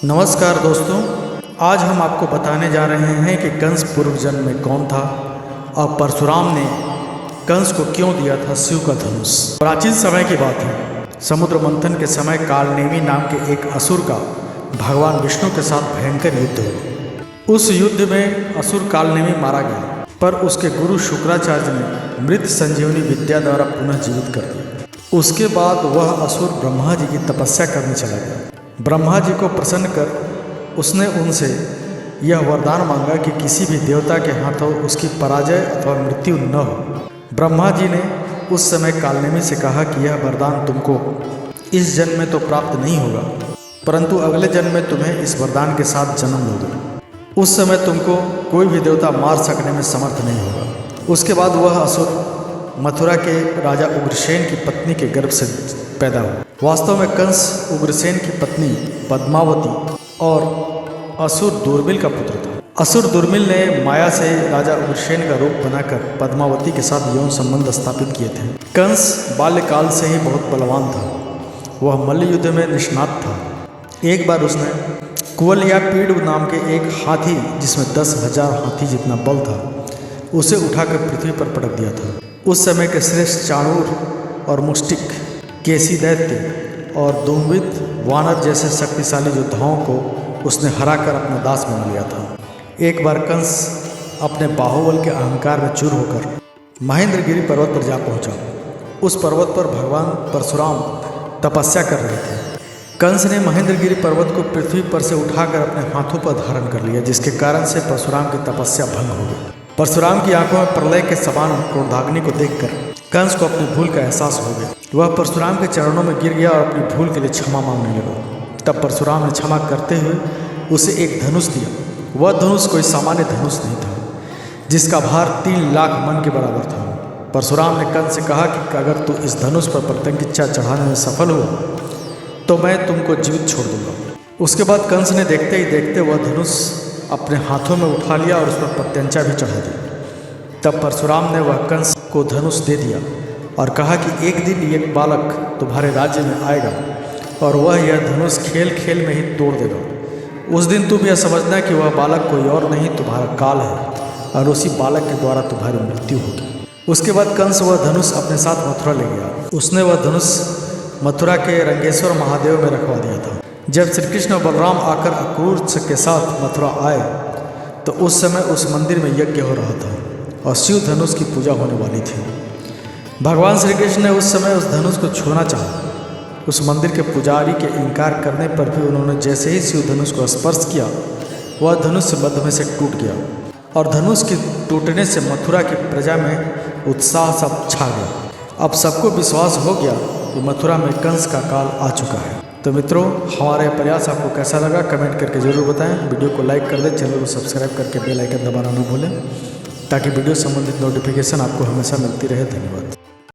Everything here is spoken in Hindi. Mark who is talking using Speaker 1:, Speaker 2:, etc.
Speaker 1: नमस्कार दोस्तों, आज हम आपको बताने जा रहे हैं कि कंस पूर्व जन्म में कौन था और परशुराम ने कंस को क्यों दिया था शिव का धनुष। प्राचीन समय की बात है। समुद्र मंथन के समय कालनेमी नाम के एक असुर का भगवान विष्णु के साथ भयंकर युद्ध हुआ। उस युद्ध में असुर कालनेमी मारा गया, पर उसके गुरु शुक्राचार्य ने मृत संजीवनी विद्या द्वारा पुनः जीवित कर दिया। उसके बाद वह असुर ब्रह्मा जी की तपस्या करने चला गया। ब्रह्मा जी को प्रसन्न कर उसने उनसे यह वरदान मांगा कि किसी भी देवता के हाथों उसकी पराजय अथवा मृत्यु न हो। ब्रह्मा जी ने उस समय कालनेमी से कहा कि यह वरदान तुमको इस जन्म में तो प्राप्त नहीं होगा, परंतु अगले जन्म में तुम्हें इस वरदान के साथ जन्म लोगे। उस समय तुमको कोई भी देवता मार सकने में समर्थ नहीं होगा। उसके बाद वह असुर मथुरा के राजा उग्रसेन की पत्नी के गर्भ से पैदा हुआ। वास्तव में कंस उग्रसेन की पत्नी पद्मावती और असुर दुर्मिल का पुत्र था। असुर दुर्मिल ने माया से राजा उग्रसेन का रूप बनाकर पद्मावती के साथ यौन संबंध स्थापित किए थे। कंस बाल्यकाल से ही बहुत बलवान था। वह मल्ल युद्ध में निष्णात था। एक बार उसने कुवल या पीड़ नाम के एक हाथी, जिसमें 10,000 हाथी जितना बल था, उसे उठाकर पृथ्वी पर पटक दिया था। उस समय के श्रेष्ठ चाणूर और मुष्टिक, केसी दैत्य और दुम्बित वानर जैसे शक्तिशाली योद्धाओं को उसने हराकर अपना दास बना लिया था। एक बार कंस अपने बाहुबल के अहंकार में चूर होकर महेंद्रगिरी पर्वत पर जा पहुंचा। उस पर्वत पर भगवान परशुराम तपस्या कर रहे थे। कंस ने महेंद्रगिरी पर्वत को पृथ्वी पर से उठाकर अपने हाथों पर धारण कर लिया, जिसके कारण से परशुराम की तपस्या भंग हो गई। परशुराम की आंखों में प्रलय के समान क्रोधाग्नि को देखकर कंस को अपनी भूल का एहसास हो गया। वह परशुराम के चरणों में गिर गया और अपनी भूल के लिए क्षमा मांगने लगा। तब परशुराम ने क्षमा करते हुए उसे एक धनुष दिया। वह धनुष कोई सामान्य धनुष नहीं था, जिसका भार 3 लाख मन के बराबर था। परशुराम ने कंस से कहा कि अगर तू इस धनुष पर प्रत्यंगिचा चढ़ाने में सफल हुआ तो मैं तुमको जीवित छोड़ दूंगा। उसके बाद कंस ने देखते ही देखते वह धनुष अपने हाथों में उठा लिया और उस पर प्रत्यंचा भी चढ़ा दिया। तब परशुराम ने वह कंस को धनुष दे दिया और कहा कि एक दिन एक बालक तुम्हारे राज्य में आएगा और वह यह धनुष खेल खेल में ही तोड़ देगा। उस दिन तुम यह समझना कि वह बालक कोई और नहीं, तुम्हारा काल है, और उसी बालक के द्वारा तुम्हारी मृत्यु होगी। उसके बाद कंस वह धनुष अपने साथ मथुरा ले गया। उसने वह धनुष मथुरा के रंगेश्वर महादेव में रखवा दिया था। जब श्री कृष्ण और बलराम आकर अक्रूर के साथ मथुरा आए तो उस समय उस मंदिर में यज्ञ हो रहा था और शिव धनुष की पूजा होने वाली थी। भगवान श्री कृष्ण ने उस समय उस धनुष को छूना चाहा। उस मंदिर के पुजारी के इनकार करने पर भी उन्होंने जैसे ही शिव धनुष को स्पर्श किया, वह धनुष मध्य में से टूट गया और धनुष के टूटने से मथुरा की प्रजा में उत्साह सब छा गया। अब सबको विश्वास हो गया कि मथुरा में कंस का काल आ चुका है। तो मित्रों, हमारा यह प्रयास आपको कैसा लगा कमेंट करके ज़रूर बताएं। वीडियो को लाइक कर दें, चैनल को सब्सक्राइब करके बेल आइकन दबाना न भूलें, ताकि वीडियो संबंधित नोटिफिकेशन आपको हमेशा मिलती रहे। धन्यवाद।